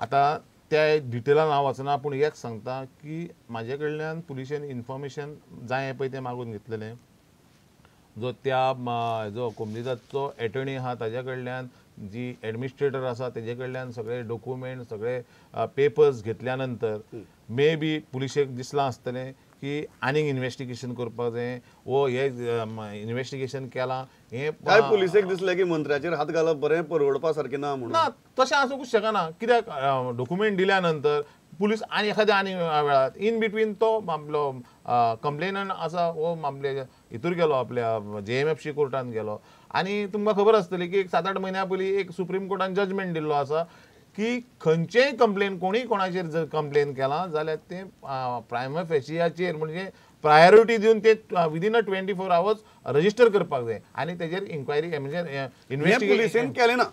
आता त्या डिटेलान हांव वचना पूण एक सांगता की म्हाजे कडल्यान पुलिशेन इन्फॉर्मेशन जाय पळय तें मागून घेतलेलें जो त्या जो कोमलीदाचो एटर्नी आहा ताजे कडल्यान जी एडमिनिस्ट्रेटर आसा तेजे कडल्यान सगळे डॉक्युमेंट सगळे पेपर्स घेतल्या नंतर मे बी पुलिशेक दिसलां आसतलें की आनीक इन्व्हेस्टिगेशन करपाक जाय वो हे इन्व्हेस्टिगेशन केलां हें काय पुलिसेक दिसलें की मंत्र्याचेर हात घालप बरें परवडपा सारकें ना म्हणून ना तशें आसूंकूच शकना कित्याक डॉक्युमेंट दिल्या नंतर पुलीस आनी एखाद्या आनी वेळार इन बिटवीन तो आपलो कंप्लेनंट आसा वो आपले हितूर गेलो आपल्या JMFC कोर्टान गेलो आनी तुमकां खबर आसतली की 7-8 म्हयन्या पयलीं एक सुप्रीम कोर्टान जजमेंट दिल्लो आसा की खंयचेय कंप्लेन कोणी कोणाचेर जर कंप्लेन केला जाल्यार ते प्रायमा फेशियाचेर म्हणजे प्रायोरिटी दिवन ते विदिन 24 आवर्स रजिस्टर करपाक जाय आनी तेजेर इन्क्वायरी म्हणजे इन्व्हेस्टिगेशन केलें ना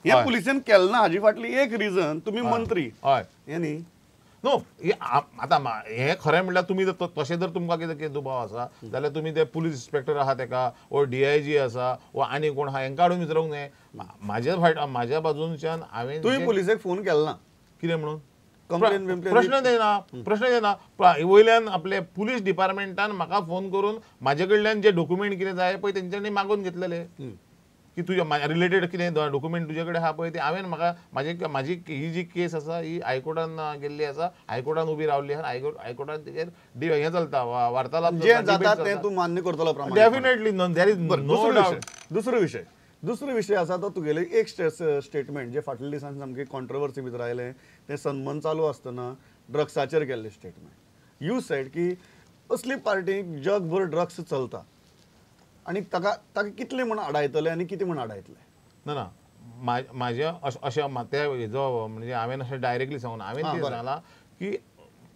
हे पुलिसेन केलें ना हाजी फाटली एक रिजन तुमी मंत्री हय हे न्ही नो आतां हे खरें म्हणल्यार तुमी जर तशें जर तुमकां कितें दुबाव आसा जाल्यार तुमी ते पुलीस इन्स्पेक्टर आहा तेका वो DIG आसा वो आनी कोण आहा हेंका हाडून विचारूंक जाय म्हाज्या बाजूनच्यान हांवें तुवें पुलिसेक फोन केलो ना कितें म्हणून कंप्लेन प्रश्न देना वयल्यान आपले पुलीस डिपार्टमेंटान म्हाका फोन करून म्हाजे कडल्यान जे डॉक्युमेंट कितें जाय पळय तेंच्यांनी मागून घेतलेले की तुज्या रिलेटेड कितें डॉक्युमेंट तुजे कडेन आहा पळय ते हांवें म्हाका म्हाजी ही जी केस आसा ही हायकोर्टान गेल्ली आसा हायकोर्टान उबी रावल्ली आसा हायकोर्टान तेजेर हें चलता वार्तालाप जे जाता तें तूं मान्य करतलो प्रमाणे definitely there is no doubt दुसरो विशय आसा तो तुगेले एक स्टेटमेंट जे फाटल्या दिसांनी सामकी कॉन्ट्रोवर्सी भितर आयलें तें सन्मान चालू आसतना ड्रग्साचेर केल्लें स्टेटमेंट यू सेड की असली पार्टीक जगभर ड्रग्स चलता आनी ताका कितले म्हण आडायतले आनी कितें म्हण आडायतले ना म्हाजें अशें ते हेजो म्हणजे हांवें अशें डायरेक्टली सांगून हांवें कितें सांगलां की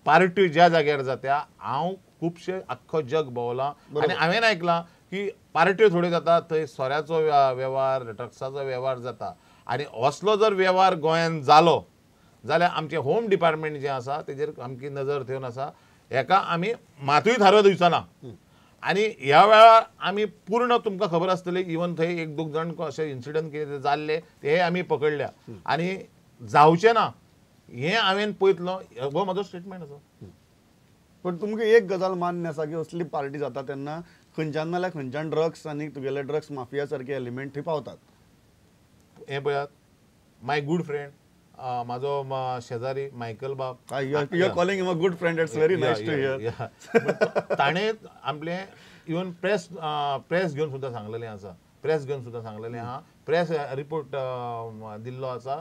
पार्ट्यो ज्या जाग्यार जात्या हांव खुबशे आख्खो जग भोंवलां आनी हांवें आयकलां की पार्ट्यो थोड्यो जाता थंय सोऱ्याचो वेव्हार ड्रग्साचो वेव्हार जाता आनी असलो जर वेव्हार गोंयांत जालो जाल्यार आमचें होम डिपार्टमेंट जें आसा तेजेर सामकी नजर ठेवन आसा हेका आमी मातूय थारो दिवचना आनी ह्या वेळार आमी पूर्ण तुमकां खबर आसतली इवन थंय 1-2 जाण अशे इन्सिडंट कितें जाल्ले ते आमी पकडल्या आनी जावचें ना हें हांवें पळयतलो हो म्हजो स्टेटमेंट आसा पण तुमकां एक गजाल मान्य आसा की असली पार्टी जाता तेन्ना खंयच्यान नाल्यार खंयच्यान ड्रग्स आनी तुगेले ड्रग्स माफिया सारखे एलिमेंट थंय पावतात हें पळयात माय गूड फ्रेंड म्हाजो शेजारी मायकल बाब you are calling him a good friend it's very nice to hear ताणें आपले इवन प्रेस घेवन सुद्दां सांगलेलें आसा प्रेस रिपोर्ट दिल्लो आसा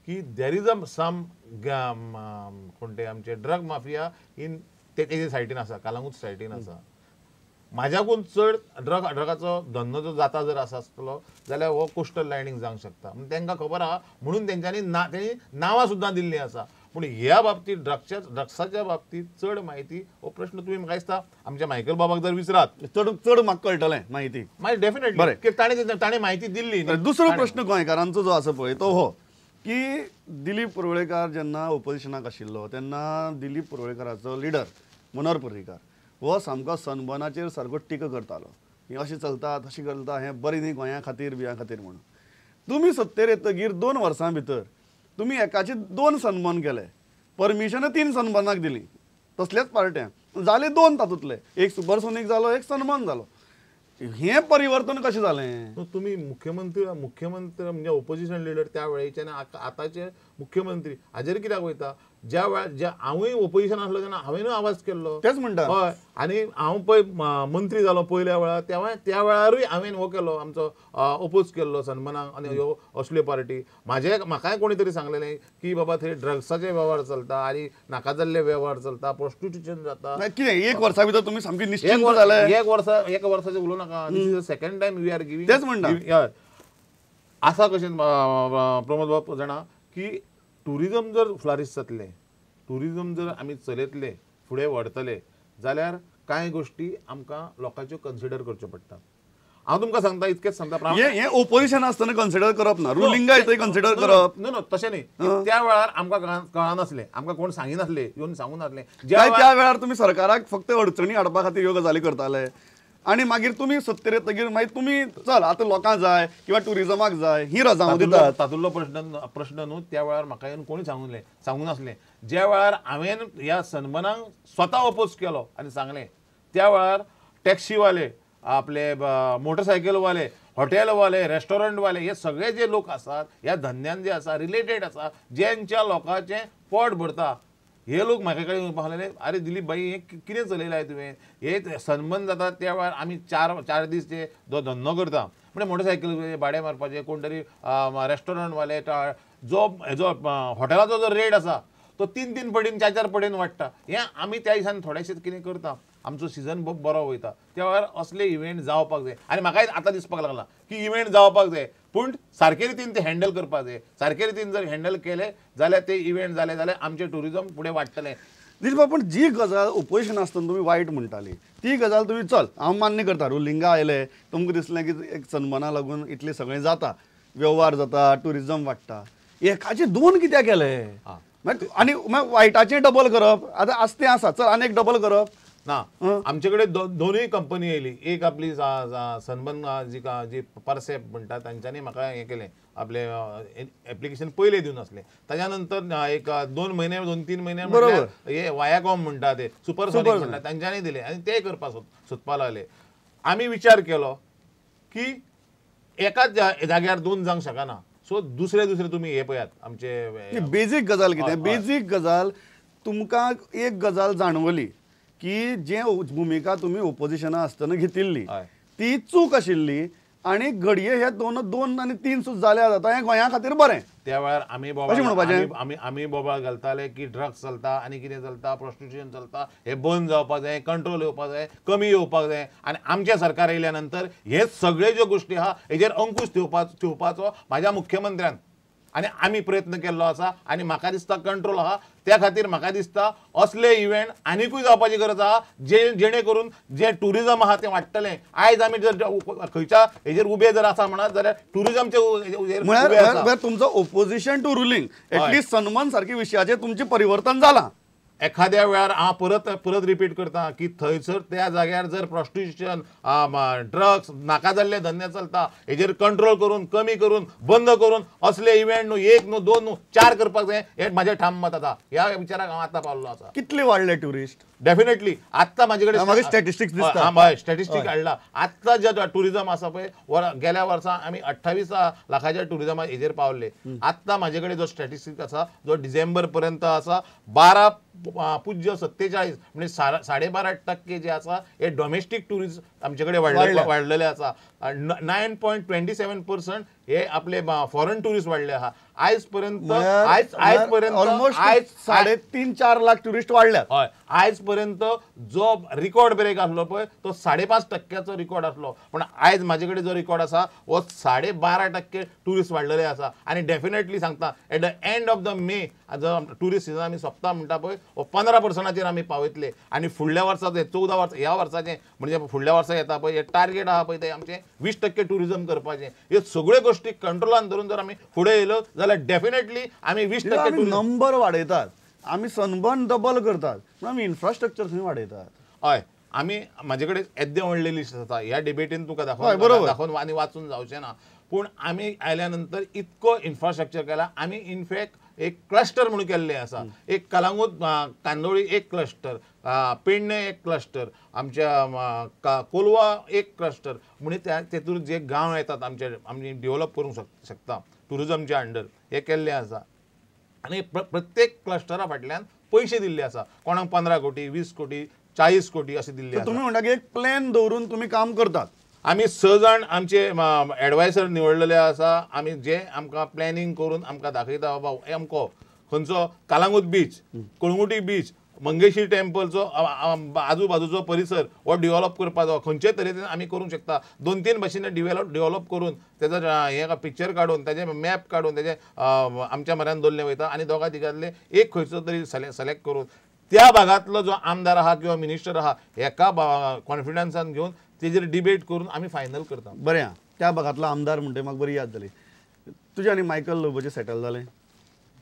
की देर इज सम कोण ते आमचे ड्रग माफिया इन तेजे सायटीन आसा कालांगूट सायटीन आसा म्हाज्याकून चड ड्रगाचो धंदो जो जाता जर आसतलो जाल्यार हो कोस्टल लायनीक जावंक शकता म्हणजे तांकां खबर आहा म्हणून तेंच्यांनी नांवां सुद्दां दिल्लीं आसा पूण ह्या बाबतींत ड्रग्साच्या बाबतींत चड म्हायती हो प्रश्न तुमी म्हाका दिसता आमच्या मायकल बाबाक जर विचारात चड म्हाका कळटलें म्हायती डेफिनेटली ताणें म्हायती दिल्ली दुसरो प्रश्न गोंयकारांचो जो आसा पळय तो हो की दिलीप पर्वळेकार जेन्ना ओपोजिशनाक आशिल्लो तेन्ना दिलीप पर्वळेकाराचो लिडर मनोहर पर्रीकार हो सामको सनबर्नाचेर सारको टिका करतालो ही अशें चलता तशें चलता हें बरें न्ही गोंया खातीर बिया खातीर म्हणून तुमी सत्तेर येतगीर 2 वर्सां भितर तुमी एकाचे 2 सन्मान केले परमिशन 3 सन्मानाक दिली तसल्याच पार्ट्यांक जाले 2 तातूंतले एक सुपरसोनीक जालो एक सन्मान जालो हें परिवर्तन कशें जालें तुमी मुख्यमंत्री म्हणजे ओपोजिशन लिडर त्या वेळेचे आनी आतांचे मुख्यमंत्री हाजेर कित्याक वयता ज्या वेळार हांवूय ओपोजिशन आसलो तेन्ना हांवेंनूय आवाज केल्लो तेच म्हणटा हय आनी हांव पळय मंत्री जालो पयल्या वेळार त्या वेळारूय हांवें हो केलो आमचो ओपोज केल्लो सन्मानाक आनी ह्यो असल्यो पार्टी म्हाकाय कोणी तरी सांगलेलें की बाबा थंय ड्रग्साचे वेव्हार चलता आनी नाका जाल्ले वेव्हार चलता प्रोस्टिट्यूशन जाता कितें 1 वर्सा भितर तुमी सामकी निश्चिंत जाले एक वर्साचें उलोवं नाका this is the second time we are giving तेच म्हणटा आसा कशें प्रमोद बाब जाणा की टुरिजम जर फ्लरिश जातलें टुरिजम जर आमी चलयतले फुडें व्हरतले जाल्यार कांय गोश्टी आमकां लोकांच्यो कन्सिडर करच्यो पडटा हांव तुमकां सांगता इतकेंच सांगता हें ओपोजिशन आसतना कन्सिडर करप ना रुलिंगाय थंय कन्सिडर करप नो तशें न्ही त्या वेळार आमकां कळनासलें आमकां कोण सांगिनासले येवन सांगून नासलें त्या वेळार तुमी सरकाराक फक्त अडचणी हाडपा खातीर ह्यो गजाली करताले आणि मागीर तुमी सत्तेर येतकीर मागीर तुमी चल आतां लोकांक जाय किंवा टुरिजमाक जाय ही रजावं दितात. तातूंतलो प्रश्न न्हू त्या वेळार म्हाका येवन कोणी सांगूं नासलें. ज्या वेळार हांवें ह्या सन्मानाक स्वता ओपोज केलो आनी सांगलें त्या वेळार टॅक्सीवाले, आपले मोटरसायकलवाले, हॉटेलवाले, रेस्टॉरंटवाले हे सगळे जे लोक आसात ह्या धंद्यान जे आसा रिलेटेड आसा, ज्यांच्या लोकांचें पोट भरता, हे लोक म्हाजे कडेन येवपाक लागले, अरे दिलीप भाई हे कितें चलयलाय तुवें, हे सन्मान जाता त्या वेळार आमी चार दीस जे जो धंदो करता म्हणजे मोटरसायकल भाडे मारपाचे, कोण तरी रेस्टॉरंटवाले, जो हेजो हॉटेलाचो जो रेट आसा तो 3 पटीन 4 पटीन वाडटा. हे आमी त्या दिसांनी थोडेशें कितें करता, आमचो सिजन बरो वयता त्या वेळार असले इव्हेंट जावपाक जाय. आनी म्हाकाय आतां दिसपाक लागला की इव्हेंट जावपाक जाय, पूण सारके रितीन ते हँडल करपाक जाय. सारके रितीन जर हँडल केले जाल्यार ते इव्हेंट जाले जाल्यार आमचें टुरिजम फुडें वाडटलें. दिलीप पण जी गजाल ओपोजिशन आसतना तुम्ही वायट म्हणटाली ती गजाल तुम्ही चल हांव मान्य करता, रुलिंगा आयले तुमकां दिसलें की एक सन्माना लागून इतलें सगळें जाता, व्यवहार जाता, टुरिजम वाडटा, एकाचे 2 कित्याक केले आनी वायटाचें डबल करप आतां आस्तें आसा चल आनी एक डबल करप ना. आमचे कडेन दोनूय कंपनी येयली. एक आपली सन्मान जी परसेप म्हणटा तांच्यांनी म्हाका हें केलें, आपले एप्लिकेशन पयलें दिवन आसलें. ताच्या नंतर एक 2 महिने 2-3 महिने हे वायाकॉम म्हणटा ते सुपरसॉनिक म्हणटा तांच्यांनी दिले आनी ते करपाक सोदपाक लागले. आमी विचार केलो की एकाच जाग्यार 2 जावंक शकना, सो दुसरे तुमी हे पळयात आमचे बेजीक गजाल कितें, बेजीक गजाल तुमकां एक गजाल जाणवली की जे भुमिका तुम्ही ओपोजिशना आसतना घेतिल्ली ती चूक आशिल्ली आनी घडये हे 2 आनी 3 सुद्दां जाल्या जाता हें गोंया खातीर बरें. त्या वेळार आमी बोबाळ घालताले की ड्रग्स चलता आनी कितें चलता, प्रॉस्टिट्यूशन चलता, हे बंद जावपाक जाय, कंट्रोल येवपाक जाय, कमी येवपाक जाय. आनी आमचें सरकार येयल्या नंतर हे सगळे ज्यो गोश्टी आहा हेजेर अंकुश ठेवपाचो म्हाज्या मुख्यमंत्र्यान आनी आमी प्रयत्न केल्लो आसा. आनी म्हाका दिसता कंट्रोल आहा त्या खातीर म्हाका दिसता असले इव्हेंट आनीकूय जावपाची गरज आहा जेणे करून जे टुरिजम आहा तें वाडटलें. आयज आमी जर खंयच्या हेजेर उबे जर आसा म्हणत जाल्यार टुरिजमचे तुमचो ओपोजिशन टू रुलिंग एटलिस्ट सन्मान सारखे विशयाचेर तुमचें परिवर्तन जालां. एखाद्या वेळार हांव परत रिपीट करता की थंयसर त्या जाग्यार जर प्रॉस्टिट्यूशन, ड्रग्स, नाका जाल्ले धंदे चलता हेजेर कंट्रोल करून, कमी करून, बंद करून असले इव्हेंट न्हू 1 न्हू 2 न्हू 4 करपाक जाय हे म्हाजें ठाम मत आसा. ह्या विचाराक हांव आतां पावल्लो आसा. कितले वाडले टुरिस्ट? डेफिनेटली आत्ता म्हाजे कडेन स्टॅटिस्टिक्स स्टॅटिस्टिक हाडला. आत्ता जे टुरिजम आसा पळय गेल्या वर्सा आमी 28 लाखाच्या टुरिजमा हेजेर पावले. आत्ता म्हाजे कडेन जो स्टॅटिस्टिक आसा जो डिसेंबर पर्यंत आसा 12.47 म्हणजे 12.5% जे आसा हे डॉमेस्टीक टुरिस्ट आमचे कडेन वाडलेले आसा. 9.27% हे आपले फॉरेन टुरिस्ट वाडले आहा. आयज पर्यंत ऑलमोस्ट 3.5-4 लाख टुरिस्ट वाडल्यात. हय, आयज पर्यंत जो रिकॉर्ड ब्रेक आसलो पळय तो 5.5% रिकॉर्ड आसलो, पण आयज म्हाजे कडेन जो रिकॉर्ड आसा हो 12.5% टुरिस्ट वाडलेले आसा. आनी डेफिनेटली सांगता at the end of the May जो टुरिस्ट सिजन आमी सोंपता म्हणटा पळय 15% आमी पावयतले. आनी फुडल्या वर्साचे 14 वर्स ह्या वर्साचे म्हणजे फुडल्या वर्सा येता पळय हे टार्गेट आहा पळय ते आमचे 20% टुरिजम करपाचें. ह्यो सगळ्यो गोश्टी कंट्रोलान धरून जर आमी फुडें येयलो जाल्यार डेफिनेटली आमी 20% नंबर वाडयतात, आमी सनबर्न डबल करतात, पण आमी इन्फ्रास्ट्रक्चर खंय वाडयतात? हय, आमी म्हाजे कडेन येद्दे व्हडले लिस्ट आसा. ह्या डिबेटीन तुका दाखोवन आनी वाचून जावचें ना, पूण आमी आयल्या नंतर इतको इन्फ्रास्ट्रक्चर केला. आमी इनफॅक्ट एक क्लस्टर म्हणून केल्ले आसा. एक कलांगूट कांदोळी एक क्लस्टर, पेडणे एक क्लस्टर, आमच्या कोलवा एक क्लस्टर म्हणजे तेतून जे गांव येतात आमी डेव्हलप करूंक शकता टुरिजमच्या अंडर हे केल्ले आसा. आनी प्रत्येक क्लस्टरा फाटल्यान पयशे दिल्ले आसा. कोणाक 15 कोटी, 20 कोटी, 40 कोटी अशें दिल्ले आसा. तुम्ही म्हणटा की एक प्लॅन दवरून तुम्ही काम करतात. आमी 6 जाण आमचे एडवायसर निवडलेले आसा. आमी जे आमकां प्लॅनिंग करून आमकां दाखयता बाबा अमको खंयचो कालांगूट बीच, कळंगुटी बीच, मंगेशी टेम्पलचो आजूबाजूचो परिसर हो डेव्हलप करपाचो खंयचे तरेन आमी करूंक शकता. 2-3 भाशेन डेव्हलप करून तेजो हे पिक्चर काडून तेजे मॅप काडून तेजे आमच्या म्हऱ्यान दवरले वयता आनी दोगां तिगांतले एक खंयचो तरी सिलेक्ट करून त्या भागांतलो जो आमदार आहा किंवा मिनिस्टर आहा एका कॉन्फिडन्सान घेवन तेजेर डिबेट करून आमी फायनल करता. बरें, त्या भागांतलो आमदार म्हणटा म्हाका बरी याद जाली. तुजें आनी मायकल लोबोचें सेटल जालें?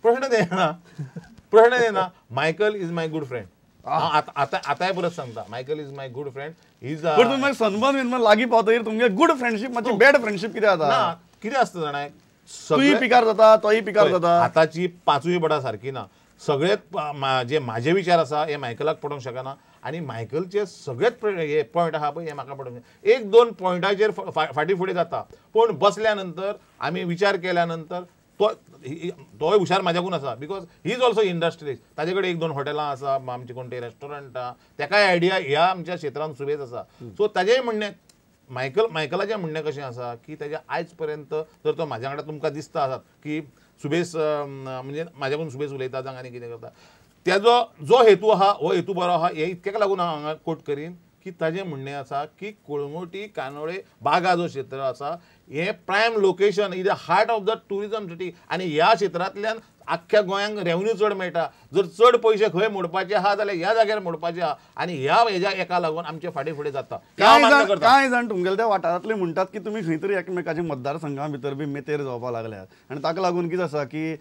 प्रश्न येना. Michael is my good friend. आतांय परत सांगता Michael is my good friend is पण तुम्ही सनबर्न विनबर्न लागीं पावतकीर तुमगे गुड फ्रेंडशीप मातशी बॅड फ्रेंडशीप कितें जाता कितें आसता जाणाय तूंय पिकार जाता तोय पिकार जाता आतांची पांचूय बडा सारकी ना सगळेच जे माझे विचार आसा हे मायकलाक पडोवंक शकना आणि मायकलचे सगळेच हे पॉयंट आहा पळय हे म्हाका पडोवंक एक दोन पॉयंटाचेर फाटी फुडें जाता पूण बसल्या नंतर आमी विचार केल्या नंतर तोय हुशार म्हाज्याकून आसा because he is also industrialist ताजे कडेन एक दोन हॉटेलां आसा आमचे कोण ते रेस्टॉरंटां तेकाय आयडिया ह्या आमच्या क्षेत्रांत सुबेज आसा सो ताजेय म्हणणें मायकलाचें म्हणणें कशें आसा की ताजे आयज पर्यंत जर तो म्हाज्या वांगडा तुमकां दिसता आसात की सुबेज म्हणजे म्हाज्याकून सुबेज उलयता जावं आनी कितें करता त्याचो जो हेतू आहा हो हेतू बरो आहा हे इतक्याक लागून हांव हांगा कोट करीन की ताजें म्हणणें आसा की कोळंगुटी कानोळे बागा जो क्षेत्र आसा हे prime location in the heart of the tourism city आनी ह्या क्षेत्रांतल्यान आख्ख्या गोंयांक रेवन्यू चड मेळटा जर चड पयशे खंय मोडपाचे आहा जाल्यार ह्या जाग्यार मोडपाचे आहा आनी ह्या हेज्या एका लागून आमचे फाटी फुडें जाता कांय जाण तुमगेले त्या वाठारांतले म्हणटात की तुमी खंय तरी एकामेकाच्या मतदारसंघा भितर बी मेतेर जावपाक लागल्यात आनी ताका लागून कितें आसा की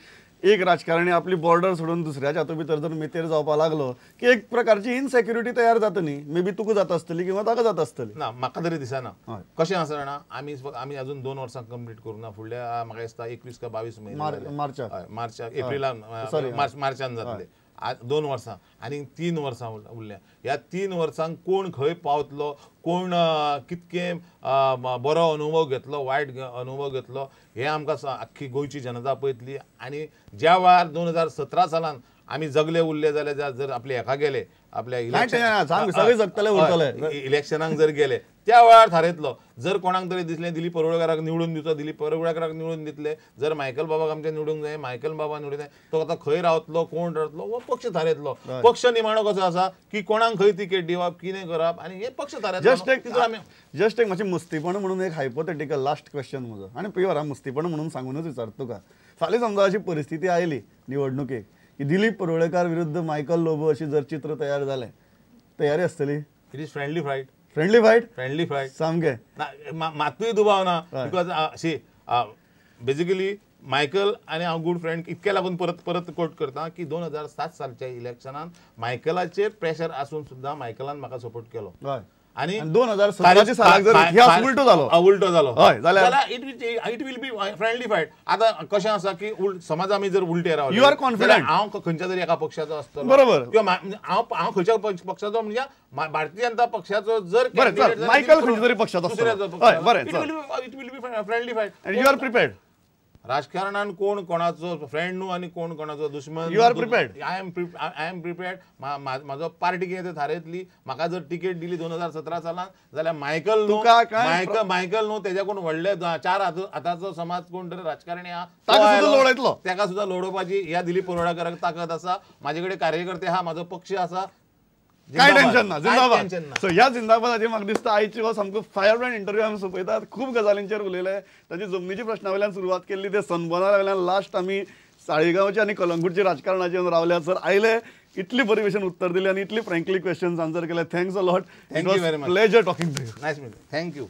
एक राजकारणी आपली बॉर्डर सोडून दुसऱ्याच्या हातू भितर जर मेतेर जावपाक लागलो की एक प्रकारची इनसेक्युरिटी तयार जाता न्ही मे बी तुका जाता आसतली किंवा ताका जाता आसतली ना म्हाका तरी दिसना कशें आसा जाणा आमी अजून 2 वर्सां कंप्लीट करूंक ना फुडल्या म्हाका दिसता 21 का 22 म्हयने मार्चाक एप्रिलान मार्चान जातले 2 वर्सां आनी 3 वर्सां उरल्या ह्या 3 वर्सांक कोण खंय पावतलो कोण कितकें बरो अनुभव घेतलो वायट अनुभव घेतलो हे आमकां आख्खी गोंयची जनता पळयतली आनी ज्या वेळार 2017 सालान आमी जगले उरले जाल्यार जर आपले हेका गेले आपल्या इलेक्शनाक जर गेले त्या वेळार थारयतलो जर कोणाक तरी दिसलें दिलीप परोळकाराक निवडून दिवचो दिलीप परोळकाराक निवडून दितले जर मायकल बाबाक आमचे निवडूंक जाय मायकल बाबा निवडूंक जाय तो आतां खंय रावतलो कोण रावतलो हो पक्ष थारयतलो पक्ष निमाणो कसो आसा की कोणाक खंय तिकेट दिवप कितें करप आनी हे पक्ष थारयतलो जस्ट एक मातशें मस्तीपण म्हणून एक हायपोथेटिकल लास्ट क्वेश्चन म्हजो आनी प्युअर मस्तीपण म्हणून सांगूनच विचारता तुका फाल्यां समजा अशी परिस्थिती आयली निवडणुकेक की दिलीप परोळेकार विरुद्ध मायकल लोबो अशी जर चित्र तयार जालें तयारी आसतली it is friendly fight friendly fight सामकें मातूय दुबाव ना बिकॉज सी बेजिकली मायकल आनी हांव गुड फ्रेंड इतके लागून परत कोट करता की 2007 सालच्या इलेक्शनान मायकलाचेर प्रेशर आसून सुद्दां मायकलान म्हाका सपोर्ट केलो आणि 2017 सालाक जर इतिहास उलटो जालो जाल्यार it will be friendly fight आता कशें आसा की समज आमी जर उलटे रावले यू आर कॉन्फिडंट हांव खंयच्या तरी एका पक्षाचो आसतलो बरोबर किंवा हांव खंयच्या पक्षाचो म्हणजे भारतीय जनता पक्षाचो जर मायकल खंयच्या तरी पक्षाचो it will be friendly fight and you are prepared राजकारणान कोण कोणाचो फ्रेंड न्हू आणि कोण कोणाचो दुश्मन you are prepared I am prepared म्हाजो पार्टी कितें थारयतली म्हाका जर तिकेट दिली 2017 सालान जाल्यार मायकल न्हू तेज्याकून व्हडले 4 हाताचो समाज कोण तरी राजकारणी आहा तेका सुद्दां लोडोवपाची ह्या दिलीप परोळकाराक ताकद आसा म्हाजे कडेन कार्यकर्ते आहा म्हाजो पक्ष आसा काय टेन्शन ना जिंदाबाद सो ह्या जिंदाबादाची म्हाका दिसता आयची हो सामको फायर ब्रँड इंटरव्यू आमी सोंपयतात खूब गजालींचेर उलयले ताची जमनीची प्रश्ना वयल्यान सुरवात केल्ली ते सनबर्ना वयल्यान लास्ट आमी साळेगांवचे आनी कलंगूटचे राजकारणाचेर रावल्यात सर आयले इतली बरी भशेन उत्तर दिली आनी इतली फ्रँकली क्वेश्चन्स आन्सर केले thanks a lot thank you very much pleasure talking to you nice meet thank you